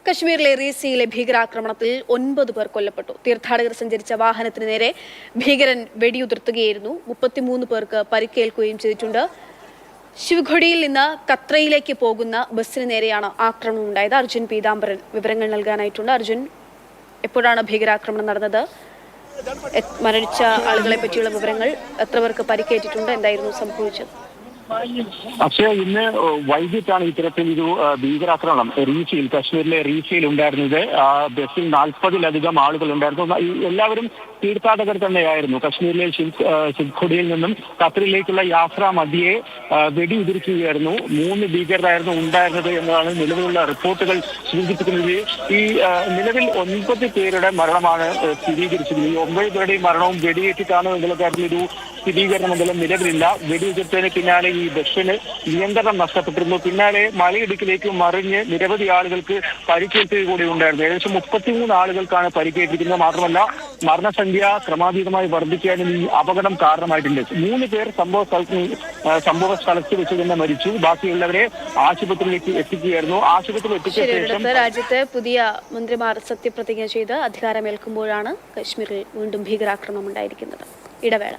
കശ്മീരിലെ റീസിയിലെ ഭീകരാക്രമണത്തിൽ 9 പേർ കൊല്ലപ്പെട്ടു. തീർത്ഥാടകർ സഞ്ചരിച്ച വാഹനത്തിന് നേരെ ഭീകരൻ വെടിയുതിർത്തുകയായിരുന്നു. 33 പേർക്ക് പരിക്കേൽക്കുകയും ചെയ്തിട്ടുണ്ട്. ശിവഖൊടിയിൽ നിന്ന് കത്രയിലേക്ക് പോകുന്ന ബസ്സിന് നേരെയാണ് ആക്രമണം ഉണ്ടായത്. അർജുൻ പീതാംബരൻ വിവരങ്ങൾ നൽകാനായിട്ടുണ്ട്. അർജുൻ, എപ്പോഴാണ് ഭീകരാക്രമണം നടന്നത്? മരിച്ച ആളുകളെ പറ്റിയുള്ള വിവരങ്ങൾ, എത്ര പേർക്ക് പരിക്കേറ്റിട്ടുണ്ട്, എന്തായിരുന്നു സംഭവിച്ചത്? പക്ഷേ ഇന്ന് വൈകിട്ടാണ് ഇത്തരത്തിലൊരു ഭീകരാക്രമണം റീസിയിൽ, കശ്മീരിലെ റീസിയിൽ ഉണ്ടായിരുന്നത്. ബസ്സിൽ 40-ലധികം ആളുകൾ ഉണ്ടായിരുന്നു. എല്ലാവരും തീർത്ഥാടകർ തന്നെയായിരുന്നു. കശ്മീരിലെ ശിവഖൊടിയിൽ നിന്നും ഖത്തറിലേക്കുള്ള യാത്രാ മധ്യേ വെടിയുതിർക്കുകയായിരുന്നു. 3 ഭീകരരായിരുന്നു ഉണ്ടായിരുന്നത് എന്നതാണ് നിലവിലുള്ള റിപ്പോർട്ടുകൾ സൂചിപ്പിക്കുന്നത്. ഈ നിലവിൽ 9 പേരുടെ മരണമാണ് സ്ഥിരീകരിച്ചത്. ഈ 9 പേരുടെയും മരണവും വെടിയേറ്റിട്ടാണോ എന്നുള്ള കാര്യത്തിലൊരു സ്ഥിരീകരണം എന്തെങ്കിലും നിലവിലില്ല. വെടിയുതിർത്തതിന് പിന്നാലെ ഈ ബസ്സിന് നിയന്ത്രണം നഷ്ടപ്പെട്ടിരുന്നു. പിന്നാലെ മലയിടുക്കിലേക്ക് മറിഞ്ഞ് നിരവധി ആളുകൾക്ക് പരിക്കേൽക്കുക കൂടി ഉണ്ടായിരുന്നു. ഏകദേശം 33 ആളുകൾക്കാണ് പരിക്കേറ്റിരിക്കുന്നത്. മാത്രമല്ല മരണസംഖ്യ ക്രമാതീതമായി വർദ്ധിക്കാനും ഈ അപകടം കാരണമായിട്ടുണ്ട്. 3 പേർ സംഭവ സ്ഥലത്ത് വെച്ച് തന്നെ മരിച്ചു. ബാക്കിയുള്ളവരെ ആശുപത്രിയിലേക്ക് എത്തിക്കുകയായിരുന്നു. ആശുപത്രിയിൽ എത്തിച്ച ശേഷം രാജ്യത്ത് പുതിയ മന്ത്രിമാർ സത്യപ്രതിജ്ഞ ചെയ്ത് അധികാരമേൽക്കുമ്പോഴാണ് കശ്മീരിൽ വീണ്ടും ഭീകരാക്രമണം ഉണ്ടായിരിക്കുന്നത്. ഇടവേള.